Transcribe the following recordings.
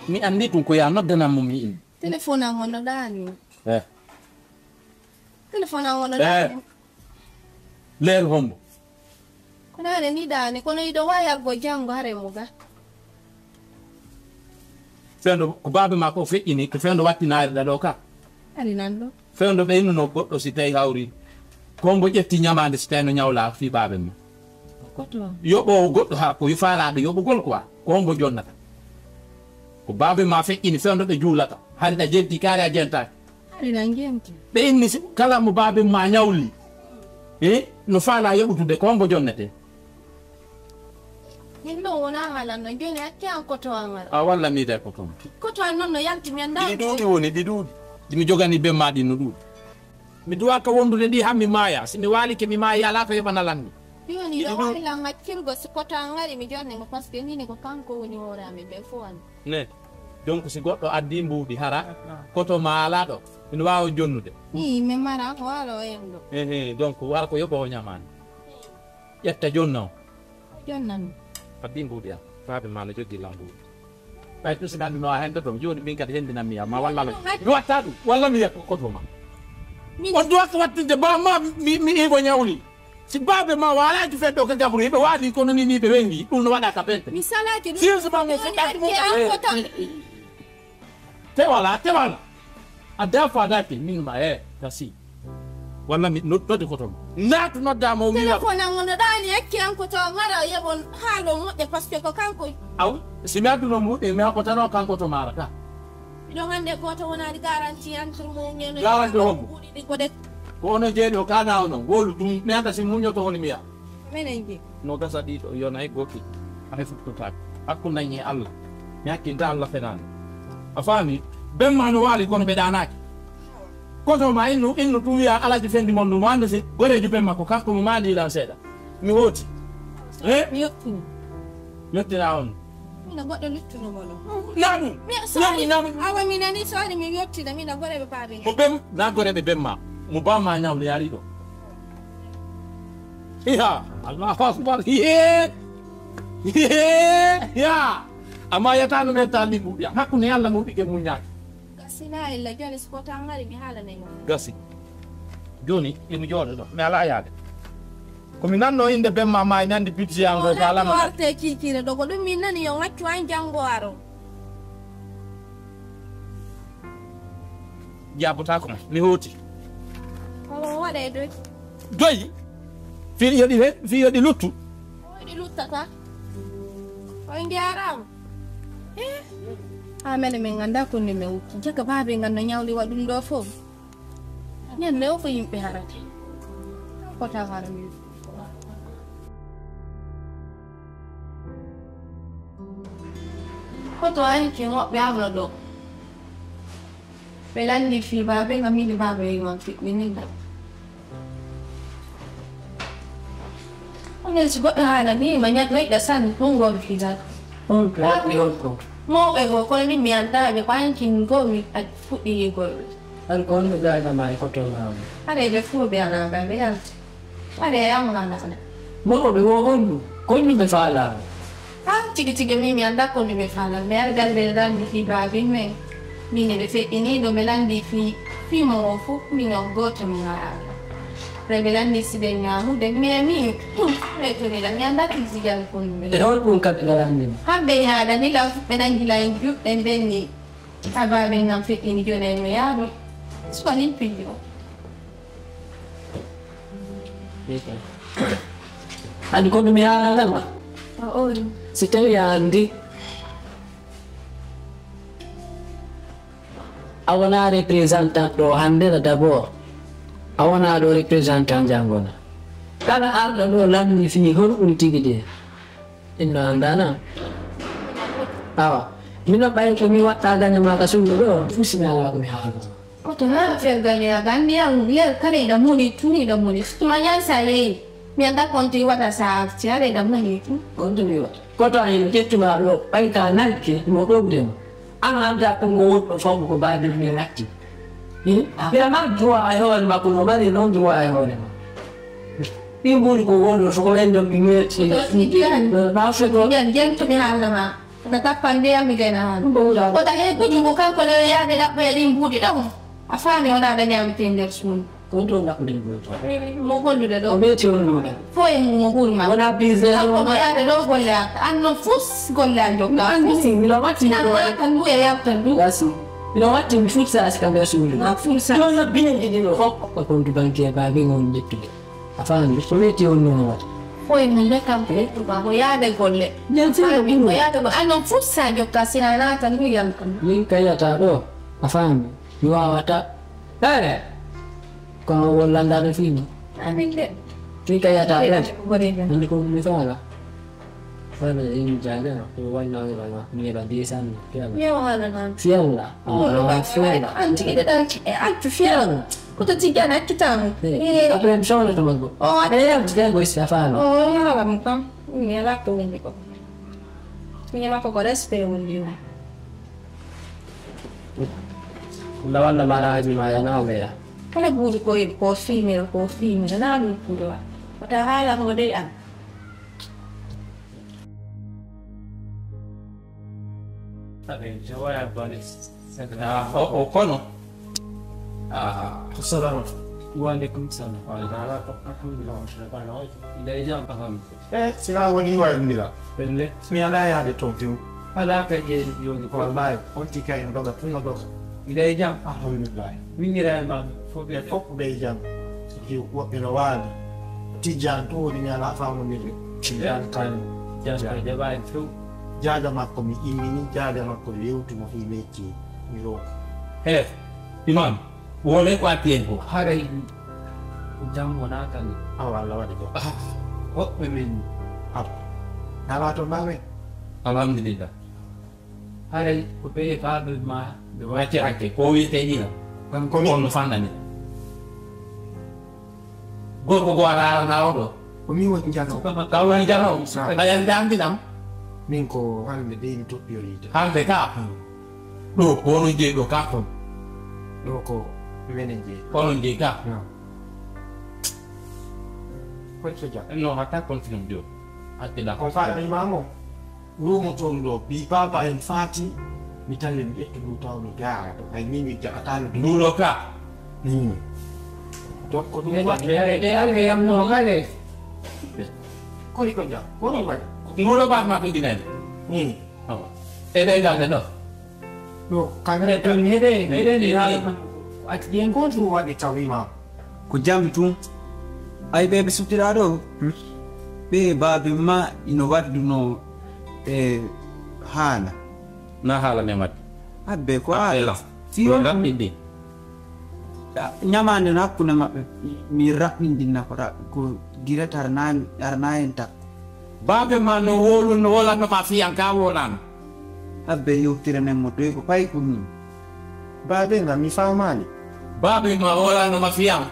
mi andi tun ko ya noddana mo mi in téléphone an hono dani téléphone an hono dani leer hombo kono ni dani kono ido wayal go jango hare mo ga fendo ko babe ma ko feƴƴini ko fendo wattinaare da do ka ari nando fendo be no goddo si tay hawri kombo ƴetti ñamande si tay no ñawla fi babe ma koto yobo goddo ha ko yifaala do yobo gol quoi kombo jonnata ko babe ma feƴƴini fendo be juulata hari da jeddi kare a jenta ari nangenti be inni kala mo babe ma ñawli no faala yobutude kombo jonnete Nindo wona hala no joni atti an koto an walla mi de koto koto an non no yalti mi anda di duudi woni di duudi mi jogani be maadi no duudi mi duwa ka wondude di hammi maya si mi wali ke mi maya ala to yebana lanni yoni do wala ngaccirgo si koto an ngari mi jonni ko parce que ni ko kanko woni wora mi be fo an ne donc si goddo addi mbuudi hara koto ma ala do mi waawo jonnude ni mi mara ko walo endo donc wala ko yobo nyamani yetta jonnaw jonnan addi mbuudi am faabe ma no joggi lambuudi bay to sidan no hende to joni min kadi hendina mi ma walla lo mi watta dum walla mi yakko koto ma on do wattinde ba ma mi ibo nyawli si babe ma wala ju feddo ka gabru be wadi kono ni be wengi dum no wada ka pente mi salati si so ba mo fedda mo te wala ada fada ke min ma kasi walla mi no de koto natu no da mo mi téléphone an ngono dani yakki an koto ngara yebon haalo modde parce que ko kanko aw si mi aduno mu e mi ko tano kanko to maraka do ngande ko to wona di garantie entre mo ngeno garantie hombo ko de ko ono jeedo kana ono golu dum mi anda si munyo to woni miya menengi no gasa di to yona e goki ay futto tak akku nani Allah mi hakkinta Allah fenan afami ben ma no wali kono be danaki koto ma innu tuya ala di fendi mon no ande se gore di ben ma ko kanko mo mali la seda mi hoti mi yotti yotti na on mina goddo luttuno molo nanu nanu awa mina ni sori mi yotti da mina gore be paabe mo bem na gore be bemma mo ba ma nyawle yari do ya Allah akbar ya ama ya tanu metali mu ya hakune yalla mo bige mu nyaak gasina illa joni spota ngari mi hala nay gasi joni imi jodo do me ala yaade ko mi nanno inde bemma ma nandi pizzi ango kala ma warte kikire do ko dum min nani yo ngaccu an jango aro jabuta ko mi hoti ko wade do doyi fi yodi luttu di luttata o indi aram amene men ganda ko ni men jaga babe nganda nyawli wadum do fo nyen ne o fo yimbe harate ko ta harami ko to ay ki ngo be ablo do belandi fi babe ngami di babe ngam fi mininda on is go hala ni manya great da san tungo fi da mo e go ko ni mi anda be kwan kin go mi at fudi go an kon be da mai ko to ma are be fu be ana ba be an are am na na mo be go ko ni be fala tigi mi anda ko mi be fala me ar dal be dan di ba bi me mi ne be fe ini do melandi fi mo fu mi no go to mi na revelandi si de nyamu de mi e to ni la mi anda ti si gal ko mi e hol pun kat galandi habe ya da ni la be dan gila en ju den den ni aba be ngam fe ini jo ne me ya do spani piglio an ko mi ala ma oh sitawi andi awana representant do hande d'abord awana do representant jangona kala ardo do lamni fini hol un tigide inno andana awa mina bay ko mi watta ganya maka sundu do fusina ala ko mi haalo ko to na fe ganya gandi ang dia kare da muni tuni da muni tumanya sai mi anda konti wata sa tiare da muni konti mi wata ko to ay tettuma lo bay ka nalke mo do dem ana anda ko ngol ko fo ko ba de mi latti ya ma dua ay hol ma ko no ba de non dua ay hol Timbul ko wono so ko endo mi metti ba fe go yan to mi hala ma Natapandia migana. O tayo ko yung mukha ko na yan nila pwedeng buti daw. Afaan yung nada niya mitender sun. Kontrol nak din buto. Mukha nyo daw. Obe tiyon mo. Foi mukha ma. Wala pizza. Ako ba yan daw gola. Ano fus gola yung ka. Ano sing milawat sing Ano kan buya ya tandu. Kasi milawat yung futsa aska gasuli. Fulsa. Yo na bin din no. Ko kontu banki ba bingon dikti. Afaan obe tiyon mo. Foi munda kampe tu ba ya da golle. Yan sing Ano ya da ano fusa yung ka sinana tandu yan kan. Yin kaya ta do. Afaan. Yuwa wata. Dale. Kung wala na rin film. Amin de. Tuy kaya ta yan. Gorega. Hindi ko misala. Para yung jaga. Tuwan na yung mga disan. Kaya. Yo wala na. Fiyan na. Anti kita dah anti fiang. Kuta tiga nak kita. Apa yang bisa na tumago? Oh, Ada yang dia gue siapa? oh, ya lah muka. Ini lah tu ini kok. Ini mah kok ada stay undi. Lawan na marah di maya na ya. Kalau bulu ko female na lu bulu. Padahal ako gede an. Sabi, Jawa ya balis. O kono. Assalamu Waalaikumsalam. Ida ijam paham. Sila wani wa nila. Pende. Mi ala ya de tontu. Ala ka je yo ni ko. Wallahi, onti kay ndo da tun do. Ida ijam. Alhamdulillah. Wingira ma fobia to. Fok be jam. Ki ko ina wani. Ti jan to ni ala fa mo ni. Jan kan. Jan ka je ba tu. Jaga makko mi imini jaga makko lewtu mo fi leki. Mi ro. Imam, boleh kuatin ko. Hari jam wana kan. Awala wa de ko. Ko memin. Ap. Ala to bawe. Alhamdulillah. Hari ko pe fa do ma. Wace ake ko wi te ni. Kan Ko no fanda ni. Go ara na o. ko mi woni jano. Kau yang jarang. Kalian jangan tidak. Min ko halde de ni to piorita. Hande ka. Do ko no je do ka ko. Do ko menenje. Ko no je ka. Ko so ja. No hata kon film do. Ati da Ko fa ni mamo. Rumo tondo bi baba en fati. Mi talen e du taw mi gara to ay mi ja atan du. dulu ka. Ni. Do ko du wa. Hari yang no kali. Ko ni ko ja. Ko ni wa. Dulu ba ma pindi na. Ni. Oh. Eda no. Do kamera Ada tu ni ni hal. At yang ko du wa de tawi ma. Kujamtu ai be sutirado be babi ma ino wadduno hala Na hala memat. abbe ko Ala. ala fiyo Wala pindi. nyamande nakkune mabbe mi raɓɓindinna ko dirata arna en tak Babe ma no wolu no wala no ma fi an ka wolan. abbe yewtiranen mo doy ko pay ko min Babe na mi famani. Babe ma wala no ma fi an.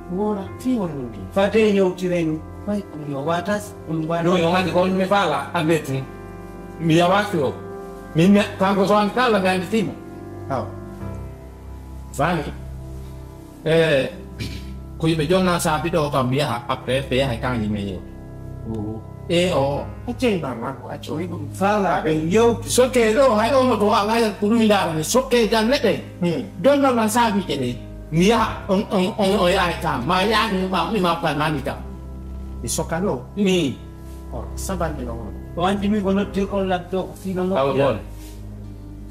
Wora fi woni. fate yewtiren pay ko yo watas No yo ngani ko me fala abeti. Mi ya wakio. Mi me tango so an kala ga ndimo. Aw. Fani. Ko yibe jonna sa bi do ka mi ha apre pe ha kan yime. O Ache ba ma ko acho ibu. fala Babe yo. so ke do ha o do ala ya kuru ida so ke jan lete. Ni. Donna ma sa bi kene. Mi ya on ai ka ma ya ni ma pa mani ka. Isokano. Ni Oh, saban ni no. wanti mi kono te ko latto fino no tawo bon.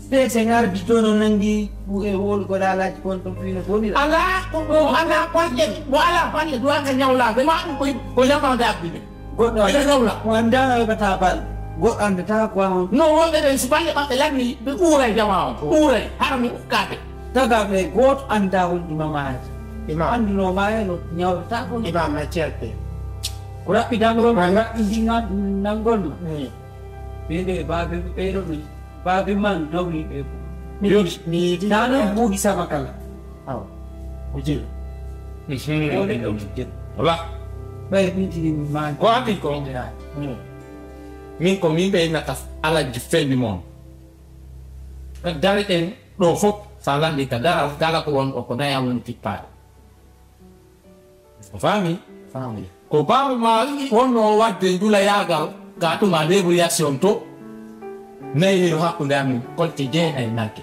te sengar bitono nangi bu e wol ko dala ci kon to fino ko ni Ala ko wala pa ni dua ka nyaula be ma ko ya ma da bi. goddo Ada nyaula. wanda ba tabal go ande ta ko No wala de Spanya pa lagi be ure jama. Ure harami ukate. taga be got anda wol mama Ima. andi no mae no nyaw ta ko Ima ma cherte. ora pidang ro manga indinga nanggol Ni. bede babe pero ni babe man dawli be Yo ni di. nana bu bisa makal Aw. Uji. Wala. bae pinti man Ko ati ko. Ni. Min ko min be na ta ala defendi mon. Kan dari ten do fop salan di kada dala ko won ko na ya won tipa. Fami? Family. Ko ba ma won no wa de dula ya ga tu ma de bu ya sion to. nayi hakkunde amin kolte jeenayi nagge